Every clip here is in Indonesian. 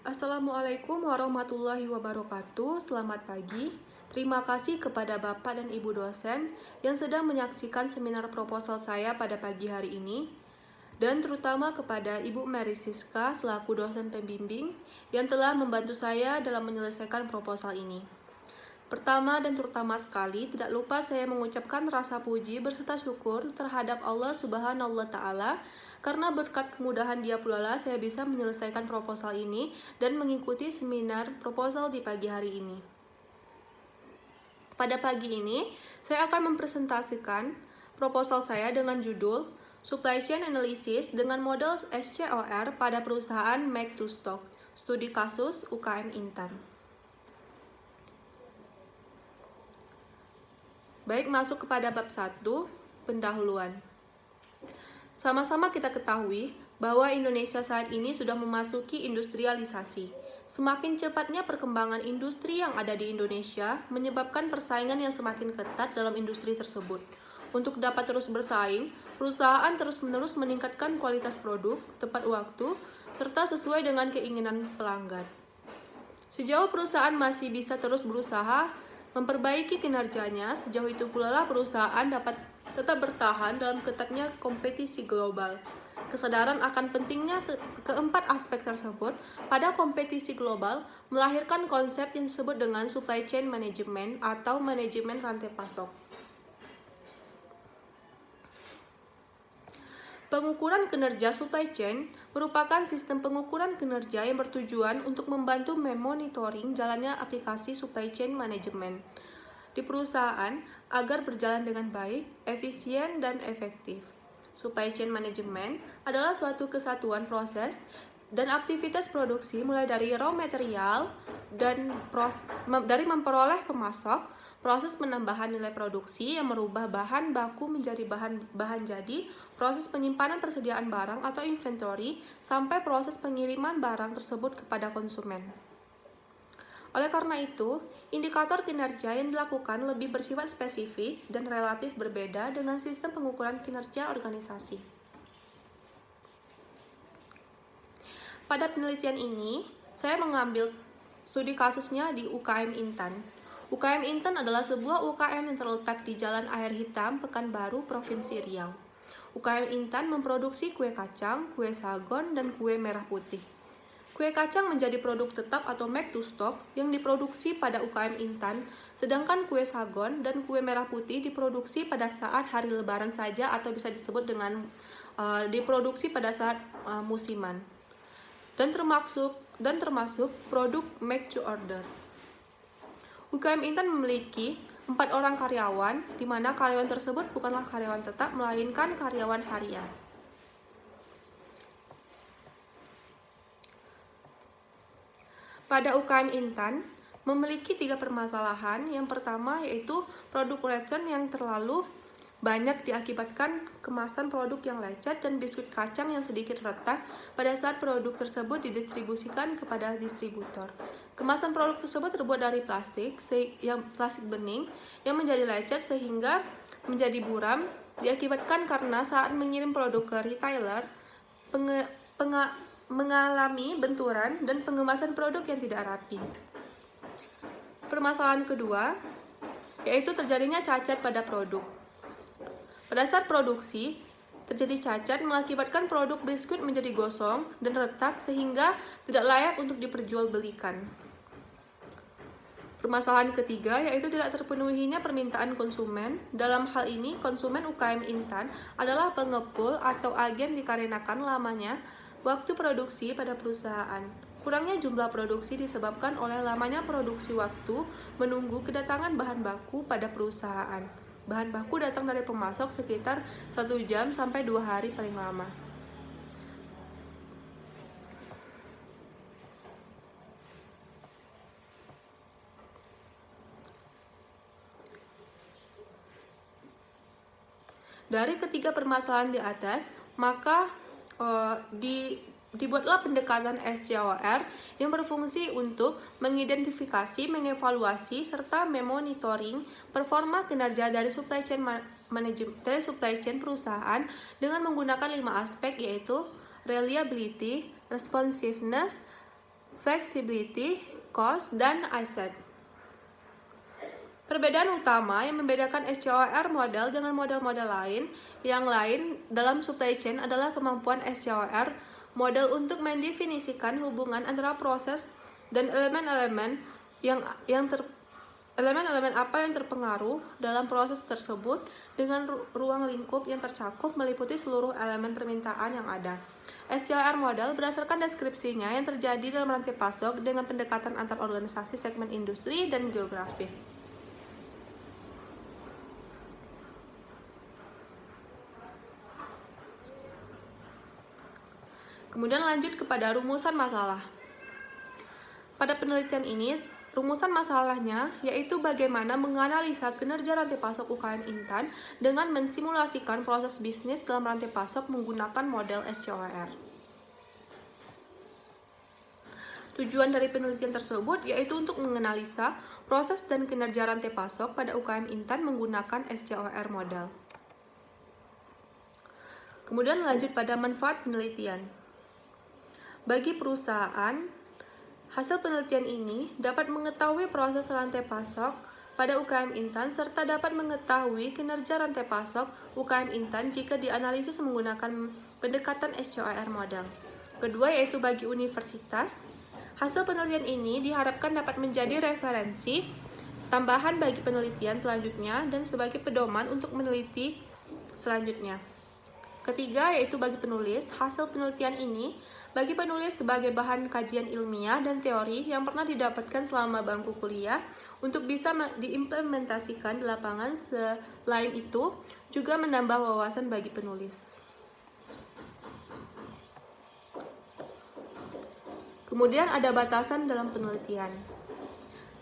Assalamualaikum warahmatullahi wabarakatuh. Selamat pagi. Terima kasih kepada Bapak dan Ibu dosen yang sedang menyaksikan seminar proposal saya pada pagi hari ini, dan terutama kepada Ibu Mary Siska selaku dosen pembimbing yang telah membantu saya dalam menyelesaikan proposal ini. Pertama dan terutama sekali, tidak lupa saya mengucapkan rasa puji berserta syukur terhadap Allah Subhanahu wa Ta'ala, karena berkat kemudahan Dia pula lah saya bisa menyelesaikan proposal ini dan mengikuti seminar proposal di pagi hari ini. Pada pagi ini, saya akan mempresentasikan proposal saya dengan judul Supply Chain Analysis dengan model SCOR pada perusahaan Make to Stock, studi kasus UKM Intan. Baik, masuk kepada bab 1, pendahuluan. Sama-sama kita ketahui bahwa Indonesia saat ini sudah memasuki industrialisasi. Semakin cepatnya perkembangan industri yang ada di Indonesia menyebabkan persaingan yang semakin ketat dalam industri tersebut. Untuk dapat terus bersaing, perusahaan terus-menerus meningkatkan kualitas produk, tepat waktu, serta sesuai dengan keinginan pelanggan. Sejauh perusahaan masih bisa terus berusaha memperbaiki kinerjanya, sejauh itu pula lah perusahaan dapat tetap bertahan dalam ketatnya kompetisi global. Kesadaran akan pentingnya keempat aspek tersebut pada kompetisi global melahirkan konsep yang disebut dengan supply chain management atau manajemen rantai pasok. Pengukuran kinerja supply chain merupakan sistem pengukuran kinerja yang bertujuan untuk membantu memonitoring jalannya aplikasi supply chain management di perusahaan agar berjalan dengan baik, efisien, dan efektif. Supply chain management adalah suatu kesatuan proses dan aktivitas produksi mulai dari raw material dan dari memperoleh pemasok, proses penambahan nilai produksi yang merubah bahan baku menjadi bahan jadi, proses penyimpanan persediaan barang atau inventory, sampai proses pengiriman barang tersebut kepada konsumen. Oleh karena itu, indikator kinerja yang dilakukan lebih bersifat spesifik dan relatif berbeda dengan sistem pengukuran kinerja organisasi. Pada penelitian ini, saya mengambil studi kasusnya di UKM Intan. UKM Intan adalah sebuah UKM yang terletak di Jalan Air Hitam, Pekanbaru, Provinsi Riau. UKM Intan memproduksi kue kacang, kue sagon, dan kue merah putih. Kue kacang menjadi produk tetap atau make to stock yang diproduksi pada UKM Intan, sedangkan kue sagon dan kue merah putih diproduksi pada saat hari lebaran saja atau bisa disebut dengan diproduksi pada saat musiman. Dan termasuk produk make to order. UKM Intan memiliki 4 orang karyawan, di mana karyawan tersebut bukanlah karyawan tetap, melainkan karyawan harian. Pada UKM Intan, memiliki 3 permasalahan. Yang pertama yaitu produk racun yang terlalu banyak diakibatkan kemasan produk yang lecet dan biskuit kacang yang sedikit retak pada saat produk tersebut didistribusikan kepada distributor. Kemasan produk tersebut terbuat dari plastik bening yang menjadi lecet sehingga menjadi buram, diakibatkan karena saat mengirim produk ke retailer mengalami benturan dan pengemasan produk yang tidak rapi. Permasalahan kedua yaitu terjadinya cacat pada produk. Pada saat produksi, terjadi cacat mengakibatkan produk biskuit menjadi gosong dan retak sehingga tidak layak untuk diperjualbelikan. Permasalahan ketiga yaitu tidak terpenuhinya permintaan konsumen. Dalam hal ini, konsumen UKM Intan adalah pengepul atau agen dikarenakan lamanya waktu produksi pada perusahaan. Kurangnya jumlah produksi disebabkan oleh lamanya produksi waktu menunggu kedatangan bahan baku pada perusahaan. Bahan baku datang dari pemasok sekitar 1 jam sampai 2 hari paling lama. Dari ketiga permasalahan di atas, maka dibuatlah pendekatan SCOR yang berfungsi untuk mengidentifikasi, mengevaluasi, serta memonitoring performa kinerja dari supply chain perusahaan dengan menggunakan 5 aspek yaitu reliability, responsiveness, flexibility, cost, dan asset. Perbedaan utama yang membedakan SCOR model dengan model-model lain dalam supply chain adalah kemampuan SCOR model untuk mendefinisikan hubungan antara proses dan elemen-elemen apa yang terpengaruh dalam proses tersebut dengan ruang lingkup yang tercakup meliputi seluruh elemen permintaan yang ada. SCOR model berdasarkan deskripsinya yang terjadi dalam rantai pasok dengan pendekatan antar organisasi, segmen industri, dan geografis. Kemudian lanjut kepada rumusan masalah. Pada penelitian ini, rumusan masalahnya yaitu bagaimana menganalisa kinerja rantai pasok UKM Intan dengan mensimulasikan proses bisnis dalam rantai pasok menggunakan model SCOR. Tujuan dari penelitian tersebut yaitu untuk menganalisa proses dan kinerja rantai pasok pada UKM Intan menggunakan SCOR model. Kemudian lanjut pada manfaat penelitian. Bagi perusahaan, hasil penelitian ini dapat mengetahui proses rantai pasok pada UKM Intan serta dapat mengetahui kinerja rantai pasok UKM Intan jika dianalisis menggunakan pendekatan SCOR model. Kedua yaitu bagi universitas, hasil penelitian ini diharapkan dapat menjadi referensi tambahan bagi penelitian selanjutnya dan sebagai pedoman untuk meneliti selanjutnya. Ketiga yaitu bagi penulis, hasil penelitian ini bagi penulis sebagai bahan kajian ilmiah dan teori yang pernah didapatkan selama bangku kuliah untuk bisa diimplementasikan di lapangan. Selain itu, juga menambah wawasan bagi penulis. Kemudian ada batasan dalam penelitian,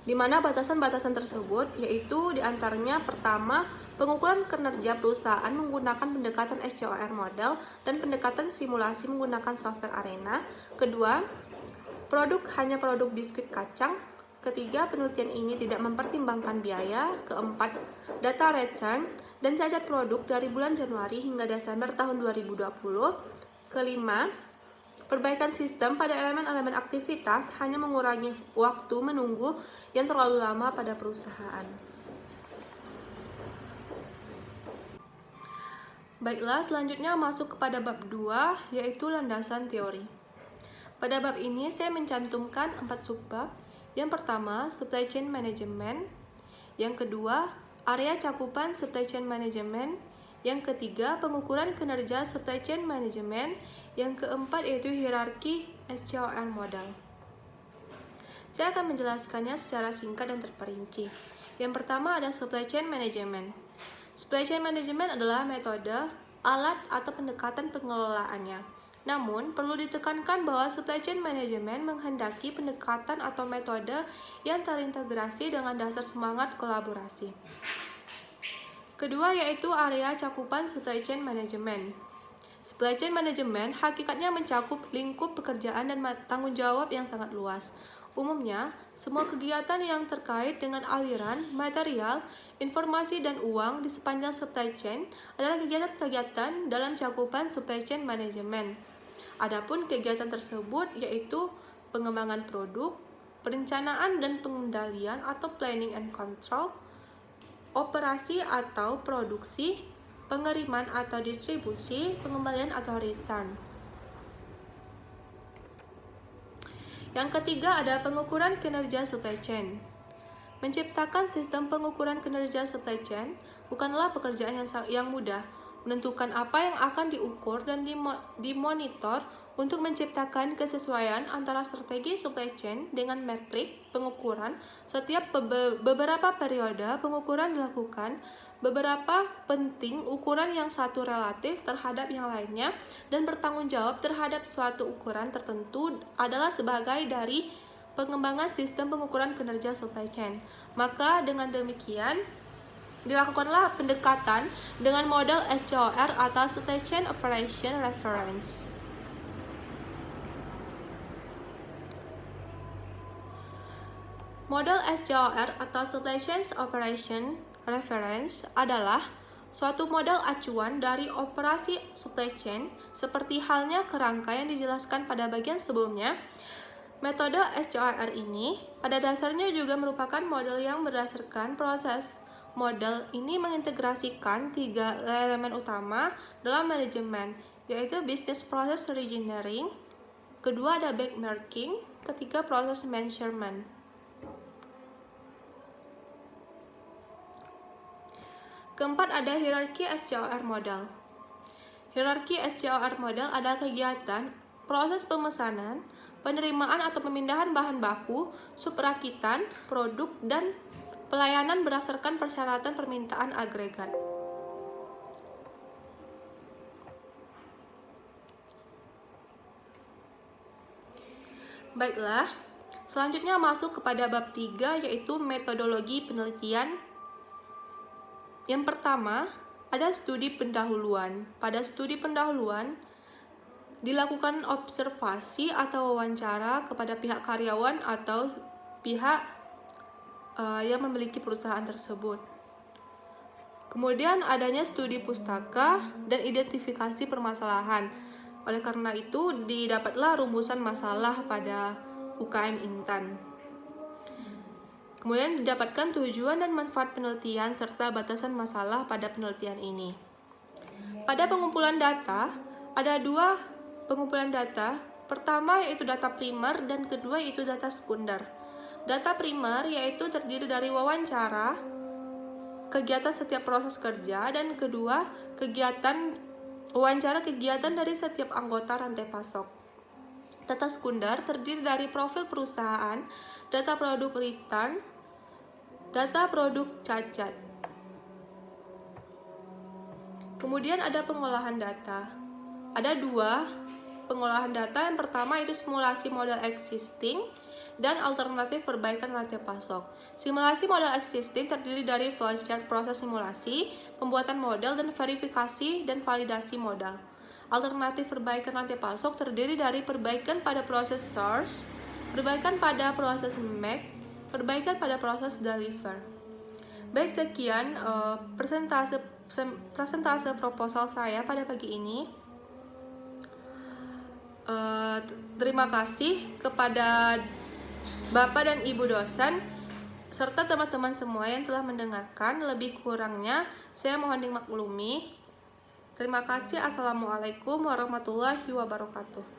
di mana batasan-batasan tersebut yaitu diantaranya pertama, pengukuran kinerja perusahaan menggunakan pendekatan SCOR model dan pendekatan simulasi menggunakan software Arena. Kedua, produk hanya produk biskuit kacang. Ketiga, penelitian ini tidak mempertimbangkan biaya. Keempat, data return dan cacat produk dari bulan Januari hingga Desember tahun 2020. Kelima, perbaikan sistem pada elemen-elemen aktivitas hanya mengurangi waktu menunggu yang terlalu lama pada perusahaan. Baiklah, selanjutnya masuk kepada bab 2, yaitu landasan teori. Pada bab ini saya mencantumkan 4 subbab. Yang pertama, supply chain management. Yang kedua, area cakupan supply chain management. Yang ketiga, pengukuran kinerja supply chain management. Yang keempat yaitu hierarki SCOR model. Saya akan menjelaskannya secara singkat dan terperinci. Yang pertama ada supply chain management. Supply chain management adalah metode, alat, atau pendekatan pengelolaannya. Namun, perlu ditekankan bahwa supply chain management menghendaki pendekatan atau metode yang terintegrasi dengan dasar semangat kolaborasi. Kedua yaitu area cakupan supply chain management. Supply chain management hakikatnya mencakup lingkup pekerjaan dan tanggung jawab yang sangat luas. Umumnya, semua kegiatan yang terkait dengan aliran, material, informasi, dan uang di sepanjang supply chain adalah kegiatan-kegiatan dalam cakupan supply chain management. Adapun kegiatan tersebut yaitu pengembangan produk, perencanaan dan pengendalian atau planning and control, operasi atau produksi, pengiriman atau distribusi, pengembalian atau return. Yang ketiga ada pengukuran kinerja supply chain. Menciptakan sistem pengukuran kinerja supply chain bukanlah pekerjaan yang mudah. Menentukan apa yang akan diukur dan dimonitor untuk menciptakan kesesuaian antara strategi supply chain dengan metrik pengukuran. Setiap beberapa periode pengukuran dilakukan. Beberapa penting ukuran yang satu relatif terhadap yang lainnya dan bertanggung jawab terhadap suatu ukuran tertentu adalah sebagai dari pengembangan sistem pengukuran kinerja supply chain. Maka dengan demikian dilakukanlah pendekatan dengan model SCOR atau Supply Chain Operation Reference. Model SCOR atau Supply Chain Operation Reference adalah suatu model acuan dari operasi supply chain seperti halnya kerangka yang dijelaskan pada bagian sebelumnya. Metode SCOR ini pada dasarnya juga merupakan model yang berdasarkan proses. Model ini mengintegrasikan 3 elemen utama dalam manajemen, yaitu business process engineering, kedua ada benchmarking, ketiga proses measurement. Keempat ada hierarki SCOR model. Hierarki SCOR model adalah kegiatan proses pemesanan, penerimaan atau pemindahan bahan baku, subrakitan, produk, dan pelayanan berdasarkan persyaratan permintaan agregat. Baiklah, selanjutnya masuk kepada bab 3 yaitu metodologi penelitian. Yang pertama, ada studi pendahuluan. Pada studi pendahuluan, dilakukan observasi atau wawancara kepada pihak karyawan atau pihak yang memiliki perusahaan tersebut. Kemudian adanya studi pustaka dan identifikasi permasalahan. Oleh karena itu, didapatlah rumusan masalah pada UKM Intan. Kemudian didapatkan tujuan dan manfaat penelitian serta batasan masalah pada penelitian ini. Pada pengumpulan data, ada 2 pengumpulan data. Pertama yaitu data primer dan kedua yaitu data sekunder. Data primer yaitu terdiri dari wawancara, kegiatan setiap proses kerja, dan kedua wawancara kegiatan dari setiap anggota rantai pasok. Data sekunder terdiri dari profil perusahaan, data produk return, data produk cacat. Kemudian ada pengolahan data. Ada 2 pengolahan data. Yang pertama itu simulasi model existing dan alternatif perbaikan rantai pasok. Simulasi model existing terdiri dari flowchart proses simulasi, pembuatan model, dan verifikasi dan validasi modal. Alternatif perbaikan rantai pasok terdiri dari perbaikan pada proses source, perbaikan pada proses make, perbaikan pada proses deliver. Baik, sekian presentase proposal saya pada pagi ini. Terima kasih kepada Bapak dan Ibu dosen serta teman-teman semua yang telah mendengarkan. Lebih kurangnya saya mohon dimaklumi. Terima kasih. Assalamualaikum warahmatullahi wabarakatuh.